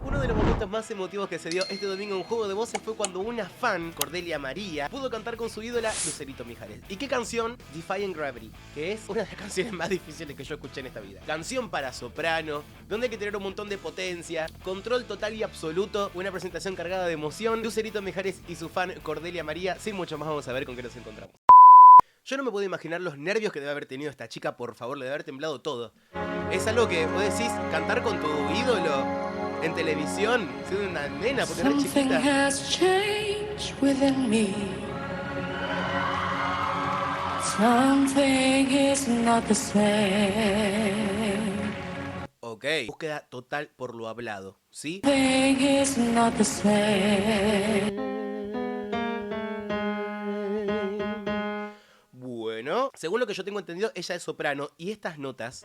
Uno de los momentos más emotivos que se dio este domingo en Juego de Voces fue cuando una fan, Cordelia María, pudo cantar con su ídola Lucerito Mijares. ¿Y qué canción? Defying Gravity, que es una de las canciones más difíciles que yo escuché en esta vida. Canción para soprano, donde hay que tener un montón de potencia, control total y absoluto, una presentación cargada de emoción. Lucerito Mijares y su fan Cordelia María. Sin mucho más, vamos a ver con qué nos encontramos. Yo no me puedo imaginar los nervios que debe haber tenido esta chica, por favor, le debe haber temblado todo. Es algo que vos decís, cantar con tu ídolo en televisión, siendo una nena, porque eres chiquita. Ok, búsqueda total por lo hablado, ¿sí? Bueno, según lo que yo tengo entendido, ella es soprano y estas notas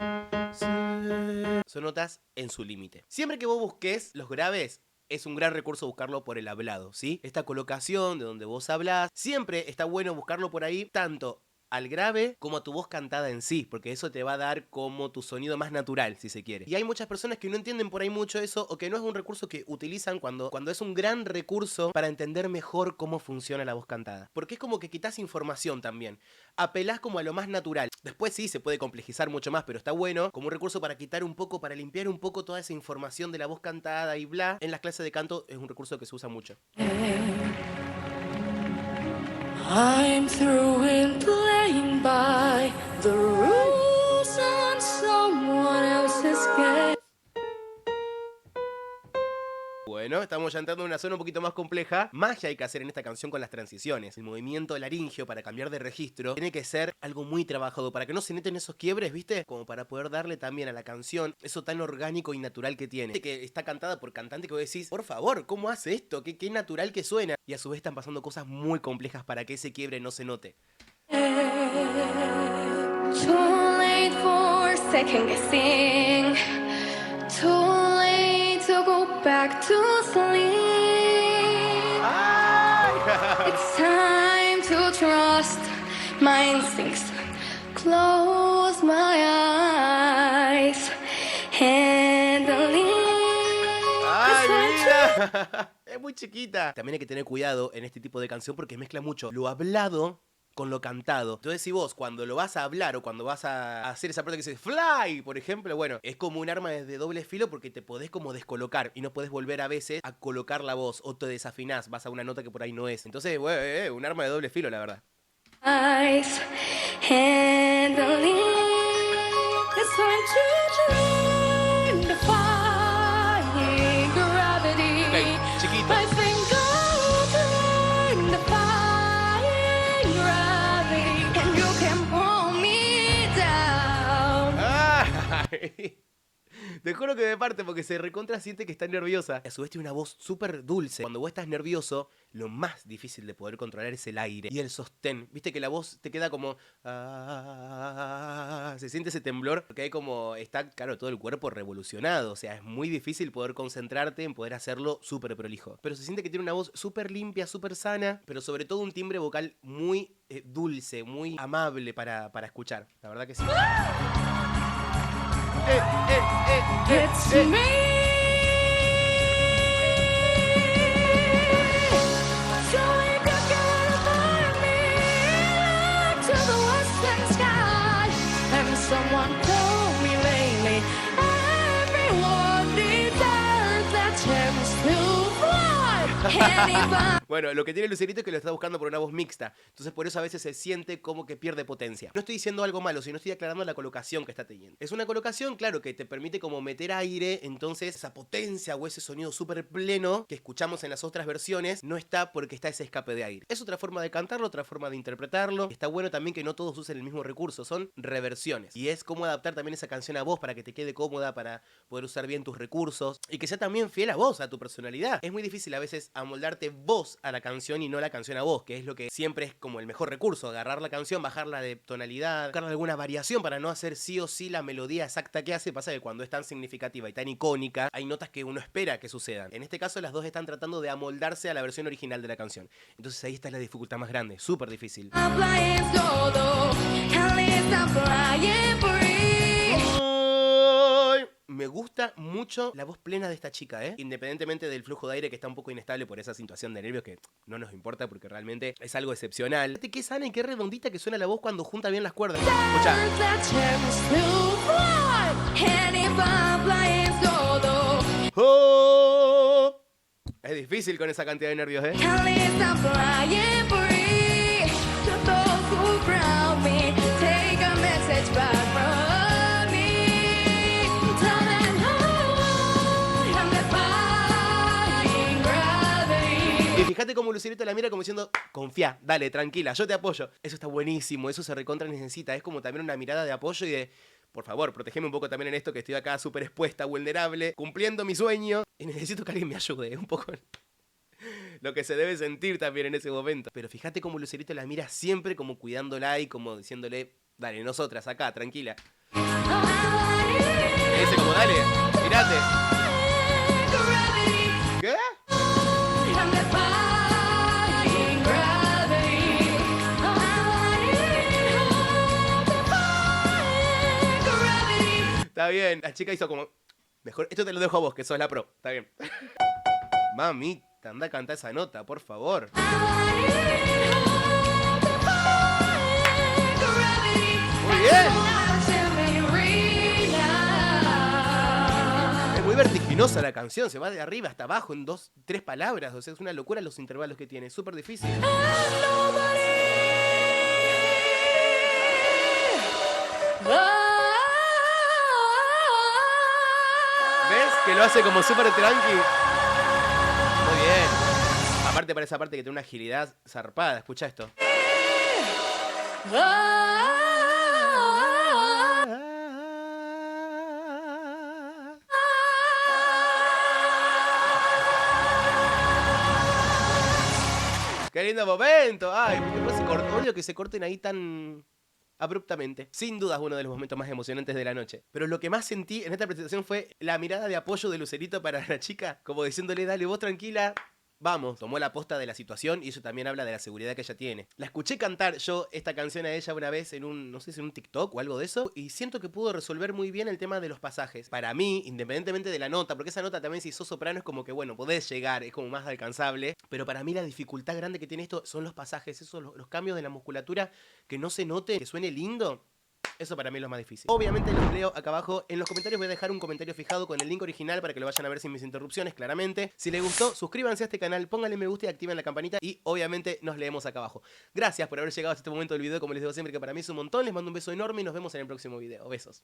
son notas en su límite. Siempre que vos busques los graves, es un gran recurso buscarlo por el hablado, ¿sí? Esta colocación de donde vos hablás, siempre está bueno buscarlo por ahí, tanto al grave como a tu voz cantada en sí, porque eso te va a dar como tu sonido más natural, si se quiere. Y hay muchas personas que no entienden por ahí mucho eso, o que no es un recurso que utilizan cuando es un gran recurso para entender mejor cómo funciona la voz cantada. Porque es como que quitas información también, apelás como a lo más natural. Después sí, se puede complejizar mucho más, pero está bueno como un recurso para quitar un poco, para limpiar un poco toda esa información de la voz cantada y bla. En las clases de canto es un recurso que se usa mucho. I'm through in playing by the rules on someone else's game. Bueno, estamos ya entrando en una zona un poquito más compleja. Magia hay que hacer en esta canción con las transiciones. El movimiento laringio para cambiar de registro tiene que ser algo muy trabajado para que no se noten esos quiebres, ¿viste? Como para poder darle también a la canción eso tan orgánico y natural que tiene. Que está cantada por cantante que vos decís, por favor, ¿cómo hace esto? Qué natural que suena. Y a su vez están pasando cosas muy complejas para que ese quiebre no se note. Too late for second guessing. Too late to go back to sleep. It's time to trust my instincts. Close my eyes and believe. ¡Ay, mira! Es muy chiquita. También hay que tener cuidado en este tipo de canción porque mezcla mucho lo hablado con lo cantado. Entonces si vos cuando lo vas a hablar o cuando vas a hacer esa parte que dice fly, por ejemplo, bueno, es como un arma de doble filo porque te podés como descolocar y no podés volver a veces a colocar la voz o te desafinás, vas a una nota que por ahí no es. Entonces, bueno, un arma de doble filo, la verdad. Eyes and believe. It's time to join the defying gravity. Ok, chiquito. I think I'll join the defying gravity, and you can pull me down. Ay. Te juro que me parte porque se recontra siente que está nerviosa. A su vez tiene una voz súper dulce. Cuando vos estás nervioso, lo más difícil de poder controlar es el aire y el sostén. Viste que la voz te queda como... se siente ese temblor porque hay como... Está, claro, todo el cuerpo revolucionado. O sea, es muy difícil poder concentrarte en poder hacerlo súper prolijo. Pero se siente que tiene una voz súper limpia, súper sana, pero sobre todo un timbre vocal muy dulce, muy amable para escuchar. La verdad que sí. It's me. So if you can find me to the western sky, and someone told me lately, everyone deserves a chance to fly. Anybody. Bueno, lo que tiene Lucerito es que lo está buscando por una voz mixta. Entonces por eso a veces se siente como que pierde potencia. No estoy diciendo algo malo, sino estoy aclarando la colocación que está teniendo. Es una colocación, claro, que te permite como meter aire. Entonces esa potencia o ese sonido súper pleno que escuchamos en las otras versiones no está porque está ese escape de aire. Es otra forma de cantarlo, otra forma de interpretarlo. Está bueno también que no todos usen el mismo recurso, son reversiones. Y es cómo adaptar también esa canción a vos para que te quede cómoda, para poder usar bien tus recursos y que sea también fiel a vos, a tu personalidad. Es muy difícil a veces amoldarte vos a la canción y no la canción a vos, que es lo que siempre es como el mejor recurso, agarrar la canción, bajarla de tonalidad, buscarle alguna variación para no hacer sí o sí la melodía exacta que hace. Pasa que cuando es tan significativa y tan icónica, hay notas que uno espera que sucedan. En este caso las dos están tratando de amoldarse a la versión original de la canción. Entonces ahí está la dificultad más grande, súper difícil. gusta mucho la voz plena de esta chica, ¿eh? Independientemente del flujo de aire que está un poco inestable por esa situación de nervios que no nos importa porque realmente es algo excepcional. Fíjate qué sana y qué redondita que suena la voz cuando junta bien las cuerdas. Escucha. Oh, es difícil con esa cantidad de nervios, ¿eh? Y fíjate cómo Lucerito la mira como diciendo, confía, dale, tranquila, yo te apoyo. Eso está buenísimo, eso se recontra necesita. Es como también una mirada de apoyo y de, por favor, protegeme un poco también en esto que estoy acá súper expuesta, vulnerable, cumpliendo mi sueño. Y necesito que alguien me ayude, un poco lo que se debe sentir también en ese momento. Pero fíjate cómo Lucerito la mira siempre como cuidándola y como diciéndole, dale, nosotras acá, tranquila. Le dice como, dale, mirate. ¿Qué? Está bien, la chica hizo como, mejor, esto te lo dejo a vos, que sos la pro. Está bien. Mamita, anda a cantar esa nota, por favor. Muy bien. Es muy vertiginosa la canción, se va de arriba hasta abajo en 2, 3 palabras. O sea, es una locura los intervalos que tiene, es súper difícil. ¿Ves? Que lo hace como súper tranqui. Muy bien. Aparte para esa parte que tiene una agilidad zarpada. Escucha esto. ¡Qué lindo momento! Ay, después se cortó. Odio que se corten ahí tan abruptamente. Sin duda es uno de los momentos más emocionantes de la noche. Pero lo que más sentí en esta presentación fue la mirada de apoyo de Lucerito para la chica, como diciéndole, dale vos tranquila, vamos. Tomó la posta de la situación y eso también habla de la seguridad que ella tiene. La escuché cantar yo esta canción a ella una vez en un, no sé si en un TikTok o algo de eso, y siento que pudo resolver muy bien el tema de los pasajes. Para mí, independientemente de la nota, porque esa nota también si sos soprano es como que bueno, podés llegar, es como más alcanzable, pero para mí la dificultad grande que tiene esto son los pasajes, esos los cambios de la musculatura, que no se note, que suene lindo. Eso para mí es lo más difícil. Obviamente los leo acá abajo. En los comentarios voy a dejar un comentario fijado con el link original para que lo vayan a ver sin mis interrupciones, claramente. Si les gustó, suscríbanse a este canal, pónganle me gusta y activen la campanita. Y obviamente nos leemos acá abajo. Gracias por haber llegado hasta este momento del video, como les digo siempre, que para mí es un montón. Les mando un beso enorme y nos vemos en el próximo video. Besos.